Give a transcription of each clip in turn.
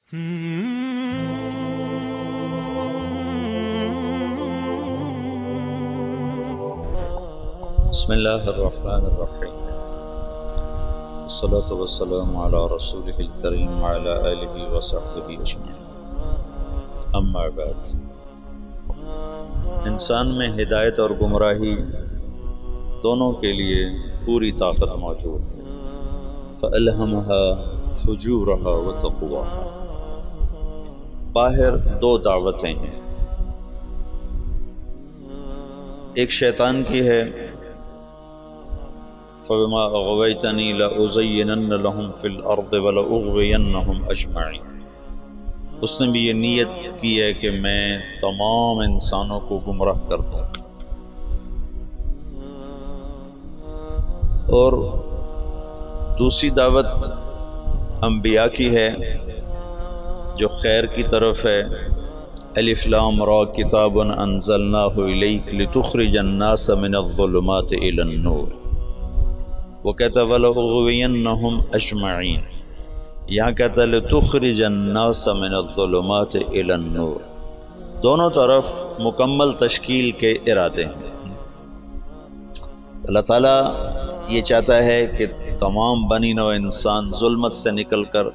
بسم اللہ الرحمن الرحیم، الصلاة والسلام علی رسولہ الکریم وعلی آلہ وصحبہ اجمعین، اما بعد۔ انسان میں ہدایت اور گمراہی دونوں کے لیے پوری طاقت موجود ہے۔ فَأَلْهَمَهَا فُجُورَهَا وَتَقْوَاهَا۔ باہر دو دعوتیں ہیں، ایک شیطان کی ہے، فَبِمَا أَغْوَيْتَنِي لَأُزَيِّنَنَّ لَهُمْ فِي الْأَرْضِ وَلَأُغْوِيَنَّهُمْ أَجْمَعِينَ۔ اس نے بھی یہ نیت کی ہے کہ میں تمام انسانوں کو گمراہ کر دوں۔ اور دوسری دعوت انبیاء کی ہے جو خیر کی طرف ہے۔ الف لام را کتاب انزلناہ الیک لتخرج الناس من الظلمات الی النور، وہ کہتا ہے وَلَأُغْوِيَنَّهُمْ أَجْمَعِينَ، یہاں کہتا ہے لِتُخْرِجَ النَّاسَ مِنَ الظُّلُمَاتِ إِلَى النُّورِ۔ دونوں طرف مکمل تشکیل کے ارادے ہیں۔ اللہ تعالیٰ یہ چاہتا ہے کہ تمام بنی نوع انسان ظلمت سے نکل کر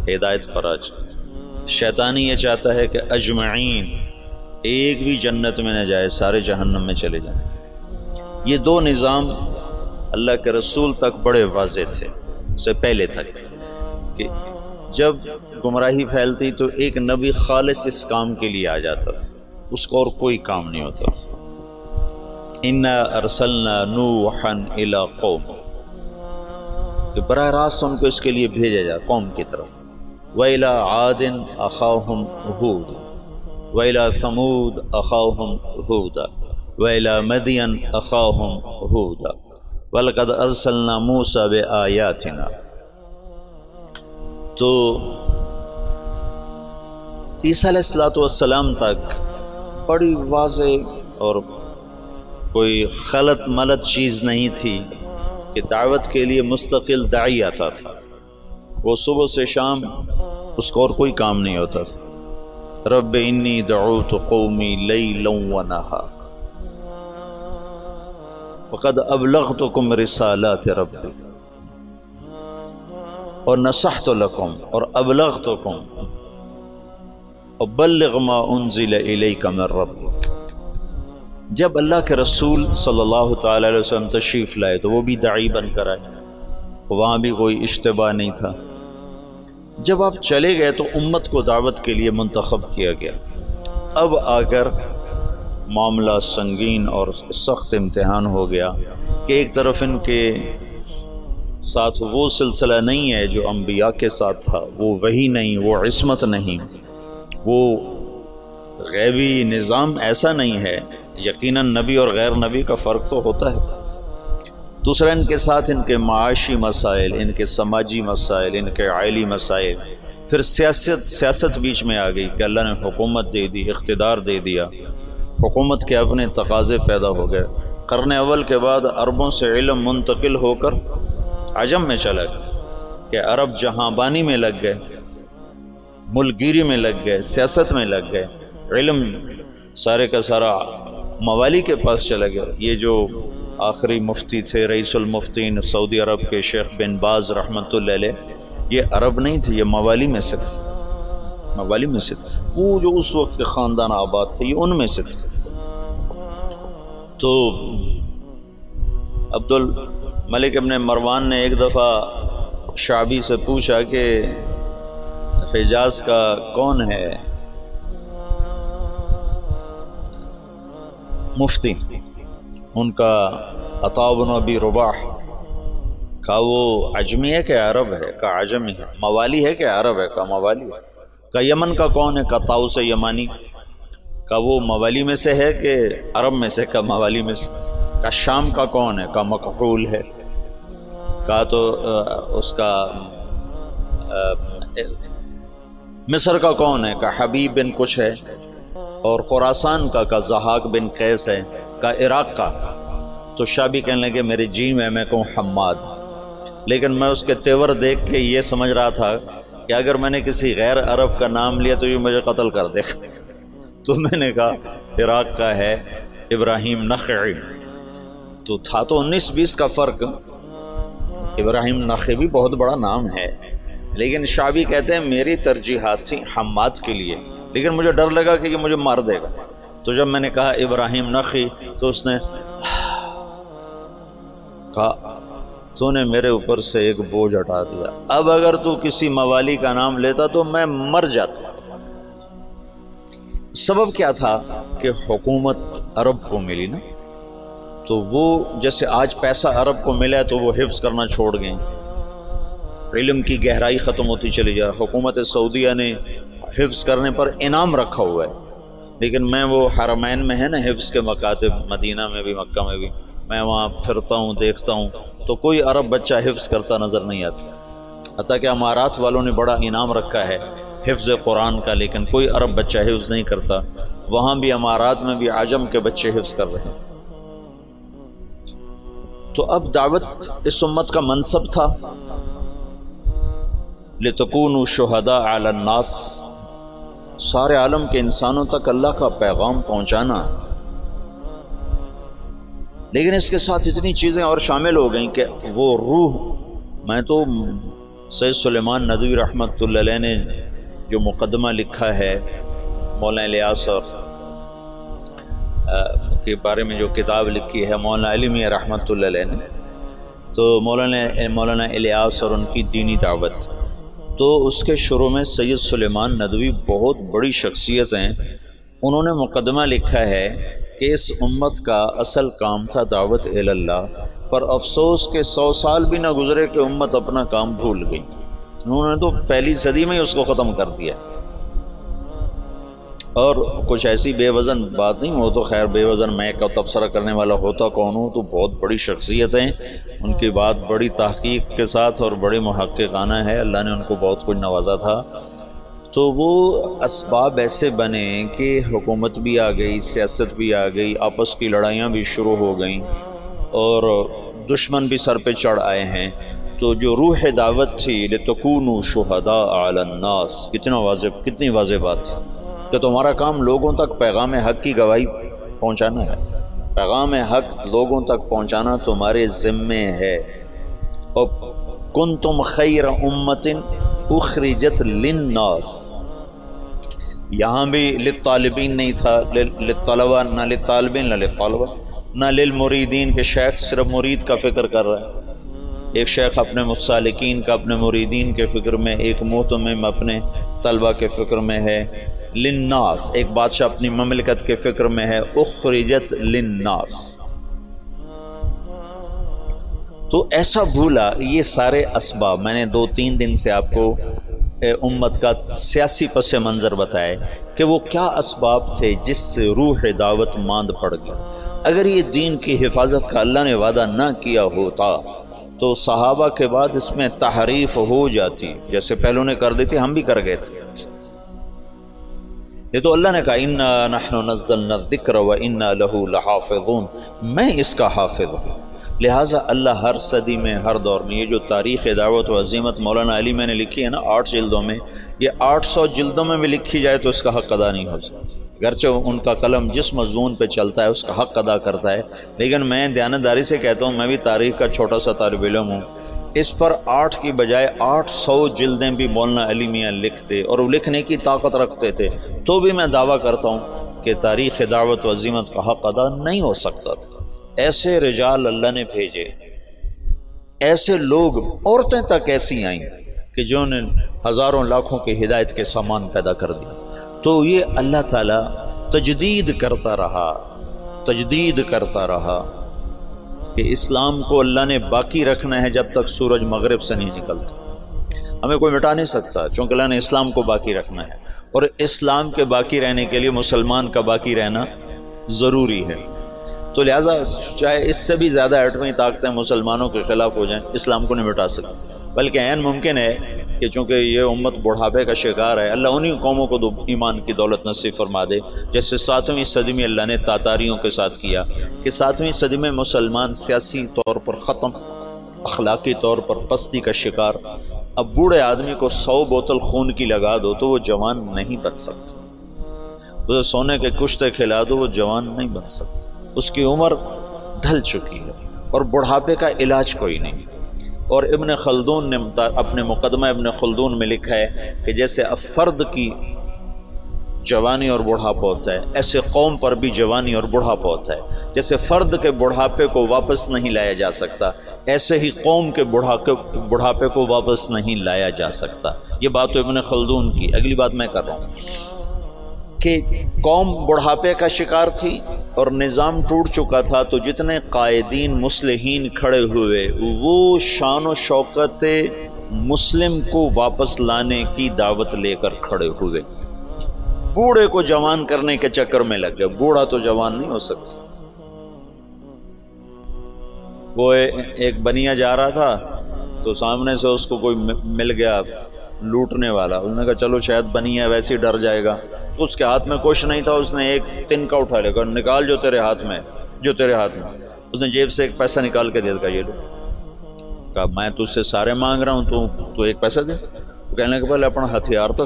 ہدایت پر آ جائے۔ شیطانی یہ چاہتا ہے کہ اجمعین، ایک بھی جنت میں نہ جائے، سارے جہنم میں چلے جائیں۔ یہ دو نظام اللہ کے رسول تک بڑے واضح تھے، اس سے پہلے تک، کہ جب گمراہی پھیلتی تو ایک نبی خالص اس کام کے لیے آ جاتا تھا، اس کو اور کوئی کام نہیں ہوتا تھا۔ اِنَّا أَرْسَلْنَا نُوحًا إِلَىٰ قَوْمٍ، کہ براہ راست ان کو اس کے لیے بھیجا جائے قوم کی طرف۔ وَإِلَىٰ عَادٍ أَخَاهُمْ هُودًا وَإِلَىٰ ثَمُودَ أَخَاهُمْ هُودًا وَإِلَىٰ مَدْيَنَ أَخَاهُمْ هُودًا وَلَقَدْ أَرْسَلْنَا مُوسَىٰ بِآيَاتِنَا۔ تو عیسیٰ علیہ السلام تک بڑی واضح اور کوئی خلط ملط چیز نہیں تھی کہ دعوت کے لیے مستقل داعی آتا تھا، وہ صبح سے شام اس کو اور کوئی کام نہیں ہوتا تھا۔ رب انی دعوت قومی لیلا ونہارا فقد ابلغتکم رسالات ربی اور نصحت لکم اور ابلغتکم وبلغ ما انزل الیک من ربک۔ جب اللہ کے رسول صلی اللہ تعالی علیہ وسلم تشریف لائے تو وہ بھی داعی بن کر آئے، وہاں بھی کوئی اشتباہ نہیں تھا۔ جب آپ چلے گئے تو امت کو دعوت کے لیے منتخب کیا گیا۔ اب آ کر معاملہ سنگین اور سخت امتحان ہو گیا کہ ایک طرف ان کے ساتھ وہ سلسلہ نہیں ہے جو انبیاء کے ساتھ تھا، وہ وحی نہیں، وہ عصمت نہیں، وہ غیبی نظام ایسا نہیں ہے۔ یقیناً نبی اور غیر نبی کا فرق تو ہوتا ہے۔ دوسرا، ان کے ساتھ ان کے معاشی مسائل، ان کے سماجی مسائل، ان کے عائلی مسائل، پھر سیاست بیچ میں آ گئی کہ اللہ نے حکومت دے دی، اقتدار دے دیا، حکومت کے اپنے تقاضے پیدا ہو گئے۔ قرن اول کے بعد عربوں سے علم منتقل ہو کر عجم میں چلا گیا کہ عرب جہاں بانی میں لگ گئے، ملک گیری میں لگ گئے، سیاست میں لگ گئے، علم سارے کا سارا موالی کے پاس چلا گیا۔ یہ جو آخری مفتی تھے، رئیس المفتین سعودی عرب کے شیخ بن باز رحمۃ اللہ علیہ، یہ عرب نہیں تھے، یہ موالی میں سے تھے، موالی میں سے تھے، وہ جو اس وقت کے خاندان آباد تھے، یہ ان میں سے تھے۔ تو عبد الملک ابن مروان نے ایک دفعہ شعبی سے پوچھا کہ حجاز کا کون ہے مفتی؟ ان کا عطاء بن ابی رباح۔ کہا وہ عجمی ہے کہ عرب ہے؟ کہا عجمی ہے۔ موالی ہے کہ عرب ہے؟ کہا موالی ہے۔ کہا یمن کا کون ہے؟ کہا طاؤس یمانی۔ کہا وہ موالی میں سے ہے کہ عرب میں سے؟ کہا موالی میں سے۔ کہا شام کا کون ہے؟ کہا مکحول ہے۔ کہا تو اس کا مصر کا کون ہے؟ کہا حبیب بن کچھ ہے۔ اور خراسان کا ضحاک بن قیس ہے۔ کہا عراق کا۔ تو شابی کہنے لگے میرے جی میں کہوں حماد، لیکن میں اس کے تیور دیکھ کے یہ سمجھ رہا تھا کہ اگر میں نے کسی غیر عرب کا نام لیا تو یہ مجھے قتل کر دے گا۔ تو میں نے کہا عراق کا ہے ابراہیم نخعی، تو تھا تو 19-20 کا فرق۔ ابراہیم نخعی بھی بہت بڑا نام ہے، لیکن شعبی کہتے ہیں میری ترجیحات تھیں حماد کے لیے، لیکن مجھے ڈر لگا کہ یہ مجھے مار دے گا، تو جب میں نے کہا ابراہیم نخعی تو اس نے کہا تو نے میرے اوپر سے ایک بوجھ ہٹا دیا، اب اگر تو کسی موالی کا نام لیتا تو میں مر جاتا۔ سبب کیا تھا کہ حکومت عرب کو ملی نا، تو وہ جیسے آج پیسہ عرب کو ملا تو وہ حفظ کرنا چھوڑ گئے، علم کی گہرائی ختم ہوتی چلی جائے۔ حکومت سعودیہ نے حفظ کرنے پر انعام رکھا ہوا ہے، لیکن میں وہ حرمین میں ہے نا حفظ کے مکاتب، مدینہ میں بھی مکہ میں بھی، میں وہاں پھرتا ہوں دیکھتا ہوں تو کوئی عرب بچہ حفظ کرتا نظر نہیں آتا، حتیٰ کہ امارات والوں نے بڑا انعام رکھا ہے حفظ قرآن کا، لیکن کوئی عرب بچہ حفظ نہیں کرتا۔ وہاں بھی امارات میں بھی عجم کے بچے حفظ کر رہے ہیں۔ تو اب دعوت اس امت کا منصب تھا لِتَكُونُوا شُهَدَاءَ عَلَى النَّاسِ، سارے عالم کے انسانوں تک اللہ کا پیغام پہنچانا، لیکن اس کے ساتھ اتنی چیزیں اور شامل ہو گئیں کہ وہ روح، میں تو سید سلیمان ندوی رحمۃ اللہ علیہ نے جو مقدمہ لکھا ہے مولانا الیاس اور کے بارے میں جو کتاب لکھی ہے مولانا علی میاں رحمۃ اللہ علیہ نے، تو مولانا الیاس اور ان کی دینی دعوت، تو اس کے شروع میں سید سلیمان ندوی بہت بڑی شخصیت ہیں، انہوں نے مقدمہ لکھا ہے کہ اس امت کا اصل کام تھا دعوت الی اللہ، پر افسوس کہ 100 سال بھی نہ گزرے کہ امت اپنا کام بھول گئی، انہوں نے تو پہلی صدی میں ہی اس کو ختم کر دیا۔ اور کچھ ایسی بے وزن بات نہیں ہو تو خیر، بے وزن میں کا تبصرہ کرنے والا ہوتا کون ہوں، تو بہت بڑی شخصیت ہیں، ان کی بات بڑی تحقیق کے ساتھ اور بڑی محققانہ ہے، اللہ نے ان کو بہت کچھ نوازا تھا۔ تو وہ اسباب ایسے بنے کہ حکومت بھی آ گئی، سیاست بھی آ گئی، آپس کی لڑائیاں بھی شروع ہو گئیں اور دشمن بھی سر پہ چڑھ آئے ہیں، تو جو روح دعوت تھی لِتَكُونُوا شُهَدَاءَ عَلَى النَّاسِ، کتنی واضح بات تھی کہ تمہارا کام لوگوں تک پیغام حق کی گواہی پہنچانا ہے، پیغام حق لوگوں تک پہنچانا تمہارے ذمے ہے۔ اور کنتم خیر امت اخرجت للناس، یہاں بھی للطالبین نہیں تھا، للطلبہ، نہ للطالبین نہ للطلبہ نہ للمریدین، کہ شیخ صرف مرید کا فکر کر رہا ہے، ایک شیخ اپنے مسالکین کا، اپنے مریدین کے فکر میں، ایک مہتمم اپنے طلبہ کے فکر میں ہے، للناس ایک بادشاہ اپنی مملکت کے فکر میں ہے، اخرجت للناس۔ تو ایسا بھولا، یہ سارے اسباب میں نے 2-3 دن سے آپ کو امت کا سیاسی پس منظر بتائے کہ وہ کیا اسباب تھے جس سے روح دعوت ماند پڑ گیا۔ اگر یہ دین کی حفاظت کا اللہ نے وعدہ نہ کیا ہوتا تو صحابہ کے بعد اس میں تحریف ہو جاتی، جیسے پہلوں نے کر دی تھی، ہم بھی کر گئے تھے۔ یہ تو اللہ نے کہا اِنَّا نَحْنُ نَزَّلْنَا الذِّكْرَ وَإِنَّا لَهُ لَحَافِظُونَ، میں اس کا حافظ ہوں۔ لہٰذا اللہ ہر صدی میں، ہر دور میں، یہ جو تاریخ دعوت و عظیمت مولانا علی میں نے لکھی ہے نا 8 جلدوں میں، یہ 800 جلدوں میں بھی لکھی جائے تو اس کا حق ادا نہیں ہو سکتا، گرچہ ان کا قلم جس مضمون پہ چلتا ہے اس کا حق ادا کرتا ہے، لیکن میں دیانتداری سے کہتا ہوں، میں بھی تاریخ کا چھوٹا سا طالب علم ہوں، اس پر 8 کی بجائے 800 جلدیں بھی مولانا علی میاں لکھ دے، اور وہ لکھنے کی طاقت رکھتے تھے، تو بھی میں دعویٰ کرتا ہوں کہ تاریخ دعوت و عظیمت کا حق ادا نہیں ہو سکتا تھا۔ ایسے رجال اللہ نے بھیجے، ایسے لوگ، عورتیں تک ایسی آئیں کہ جنہوں نے ہزاروں لاکھوں کی ہدایت کے سامان پیدا کر دیا۔ تو یہ اللہ تعالیٰ تجدید کرتا رہا کہ اسلام کو اللہ نے باقی رکھنا ہے جب تک سورج مغرب سے نہیں نکلتا، ہمیں کوئی مٹا نہیں سکتا، چونکہ اللہ نے اسلام کو باقی رکھنا ہے، اور اسلام کے باقی رہنے کے لیے مسلمان کا باقی رہنا ضروری ہے۔ تو لہٰذا چاہے اس سے بھی زیادہ ایٹمی طاقتیں مسلمانوں کے خلاف ہو جائیں، اسلام کو نہیں مٹا سکتے، بلکہ عین ممکن ہے کہ چونکہ یہ امت بڑھاپے کا شکار ہے، اللہ انہی قوموں کو ایمان کی دولت نصیب فرما دے، جیسے 7ویں صدی میں اللہ نے تاتاریوں کے ساتھ کیا کہ 7ویں صدی میں مسلمان سیاسی طور پر ختم، اخلاقی طور پر پستی کا شکار، اب بوڑھے آدمی کو 100 بوتل خون کی لگا دو تو وہ جوان نہیں بن سکتا، اسے سونے کے کشتے کھلا دو وہ جوان نہیں بن سکتا، اس کی عمر ڈھل چکی ہے اور بڑھاپے کا علاج کوئی نہیں۔ اور ابن خلدون نے اپنے مقدمہ ابن خلدون میں لکھا ہے کہ جیسے فرد کی جوانی اور بڑھاپا ہوتا ہے، ایسے قوم پر بھی جوانی اور بڑھاپا ہوتا ہے۔ جیسے فرد کے بڑھاپے کو واپس نہیں لایا جا سکتا، ایسے ہی قوم کے بڑھاپے کو واپس نہیں لایا جا سکتا۔ یہ بات تو ابن خلدون کی۔ اگلی بات میں کر رہا ہوں کہ قوم بڑھاپے کا شکار تھی اور نظام ٹوٹ چکا تھا، تو جتنے قائدین مصلحین کھڑے ہوئے وہ شان و شوکت مسلم کو واپس لانے کی دعوت لے کر کھڑے ہوئے۔ بوڑھے کو جوان کرنے کے چکر میں لگ گئے، بوڑھا تو جوان نہیں ہو سکتا۔ وہ ایک بنیا جا رہا تھا تو سامنے سے اس کو کوئی مل گیا لوٹنے والا، انہوں نے کہا چلو شاید بنیا ویسے ہی ڈر جائے گا، تو اس کے ہاتھ میں کچھ نہیں تھا، اس نے ایک تنکا اٹھا لیا، نکال جو تیرے ہاتھ میں، اس نے جیب سے ایک پیسہ نکال کے دے دیا، یہ لو۔ کہا میں تجھ سے سارے مانگ رہا ہوں، تو ایک پیسہ دے۔ کہنے لگا پہلے اپنا ہتھیار تو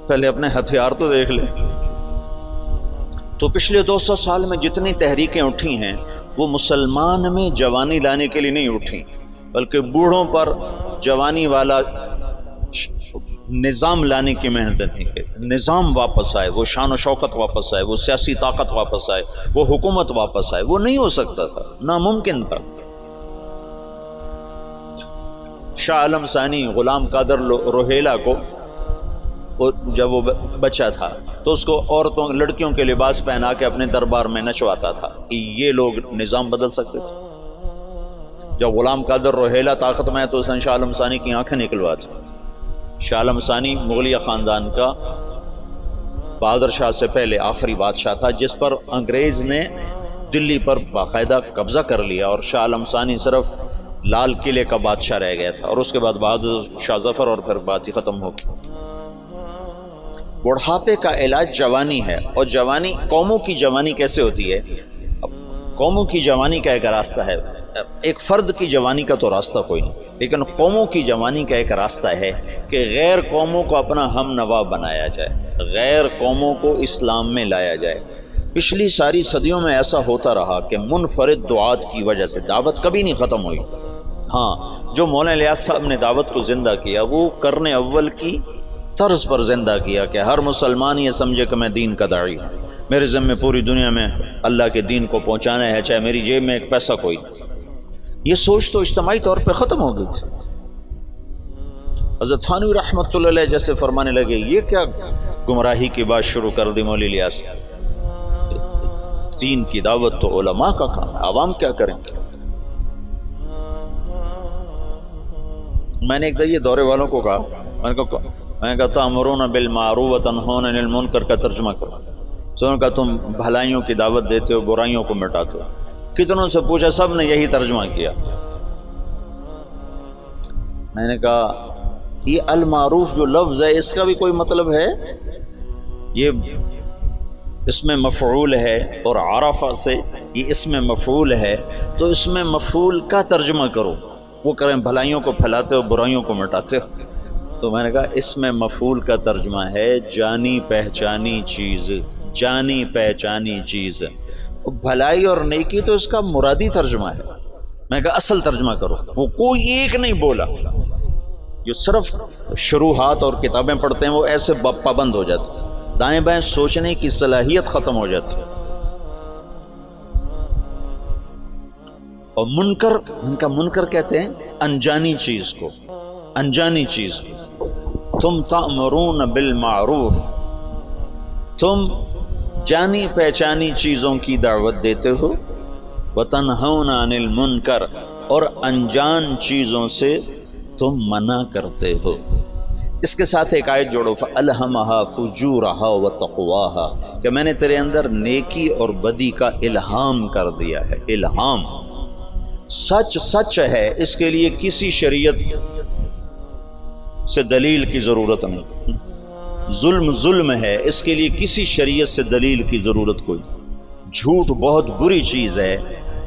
پہلے اپنے ہتھیار تو دیکھ لے۔ تو پچھلے 200 سال میں جتنی تحریکیں اٹھی ہیں وہ مسلمان میں جوانی لانے کے لیے نہیں اٹھی، بلکہ بوڑھوں پر جوانی والا نظام لانے کی محنت تھی کہ نظام واپس آئے، وہ شان و شوکت واپس آئے، وہ سیاسی طاقت واپس آئے، وہ حکومت واپس آئے۔ وہ نہیں ہو سکتا تھا، ناممکن تھا۔ شاہ عالم ثانی غلام قادر روہیلا کو جب وہ بچہ تھا تو اس کو عورتوں لڑکیوں کے لباس پہنا کے اپنے دربار میں نچواتا تھا۔ یہ لوگ نظام بدل سکتے تھے؟ جب غلام قادر روہیلا طاقت میں ہے تو اس نے شاہ عالم ثانی کی آنکھیں نکلوا دی۔ شاہ عالم ثانی مغلیہ خاندان کا بہادر شاہ سے پہلے آخری بادشاہ تھا جس پر انگریز نے دلی پر باقاعدہ قبضہ کر لیا، اور شاہ عالم ثانی صرف لال قلعے کا بادشاہ رہ گیا تھا، اور اس کے بعد بہادر شاہ ظفر، اور پھر بات ہی ختم ہو گئی۔ بڑھاپے کا علاج جوانی ہے، اور جوانی قوموں کی جوانی کیسے ہوتی ہے؟ قوموں کی جوانی کا ایک راستہ ہے، ایک فرد کی جوانی کا تو راستہ کوئی نہیں، لیکن قوموں کی جوانی کا ایک راستہ ہے کہ غیر قوموں کو اپنا ہم نوا بنایا جائے، غیر قوموں کو اسلام میں لایا جائے۔ پچھلی ساری صدیوں میں ایسا ہوتا رہا کہ منفرد دعات کی وجہ سے دعوت کبھی نہیں ختم ہوئی۔ ہاں، جو مولانا الیاس صاحب نے دعوت کو زندہ کیا وہ قرن اول کی طرز پر زندہ کیا کہ ہر مسلمان یہ سمجھے کہ میں دین کا داعی ہوں، میرے ذمہ پوری دنیا میں اللہ کے دین کو پہنچانا ہے، چاہے میری جیب میں ایک پیسہ کوئی نہیں۔ یہ سوچ تو اجتماعی طور پہ ختم ہو گئی تھی۔ حضرت تھانوی رحمۃ اللہ علیہ جیسے فرمانے لگے یہ کیا گمراہی کی بات شروع کر دی مولی الیاس، دین کی دعوت تو علماء کا کام ہے، عوام کیا کریں گے؟ میں نے ایک دفعہ یہ دورے والوں کو کہا، میں نے کہا تأمرون بالمعروف وتنہون عن المنکر کا ترجمہ کرو۔ تو انہوں نے کہا تم بھلائیوں کی دعوت دیتے ہو، برائیوں کو مٹاتے ہو۔ کتنوں سے پوچھا، سب نے یہی ترجمہ کیا۔ میں نے کہا یہ المعروف جو لفظ ہے اس کا بھی کوئی مطلب ہے؟ یہ اس میں مفعول ہے، اور عرفہ سے یہ اس میں مفعول ہے، تو اس میں مفعول کا ترجمہ کرو۔ وہ کریں بھلائیوں کو پھیلاتے ہو، برائیوں کو مٹاتے ہو۔ تو میں نے کہا اس میں مفعول کا ترجمہ ہے جانی پہچانی چیز، جانی پہچانی چیز۔ بھلائی اور نیکی تو اس کا مرادی ترجمہ ہے۔ میں نے کہا اصل ترجمہ کرو۔ وہ کوئی ایک نہیں بولا، جو صرف شروحات اور کتابیں پڑھتے ہیں وہ ایسے پابند ہو جاتے، دائیں بائیں سوچنے کی صلاحیت ختم ہو جاتی۔ اور منکر، ان کا منکر کہتے ہیں انجانی چیز کو، انجانی چیز کو۔ تم تأمرون بالمعروف، تم جانی پہچانی چیزوں کی دعوت دیتے ہو، وتنہون عن المنکر، اور انجان چیزوں سے تم منع کرتے ہو۔ اس کے ساتھ ایک آیت جوڑو، فَأَلْهَمَهَا فُجُورَهَا وَتَقْوَاهَا، کہ میں نے تیرے اندر نیکی اور بدی کا الہام کر دیا ہے۔ الہام سچ سچ ہے، اس کے لیے کسی شریعت سے دلیل کی ضرورت نہیں۔ ظلم ظلم ہے، اس کے لیے کسی شریعت سے دلیل کی ضرورت کوئی۔ جھوٹ بہت بری چیز ہے،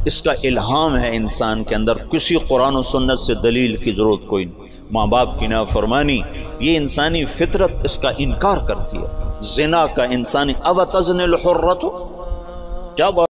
اس کا الہام ہے انسان کے اندر، کسی قرآن و سنت سے دلیل کی ضرورت کوئی نہیں۔ ماں باپ کی نافرمانی یہ انسانی فطرت اس کا انکار کرتی ہے۔ زنا کا انسانی اوتزن الحرۃ، کیا بات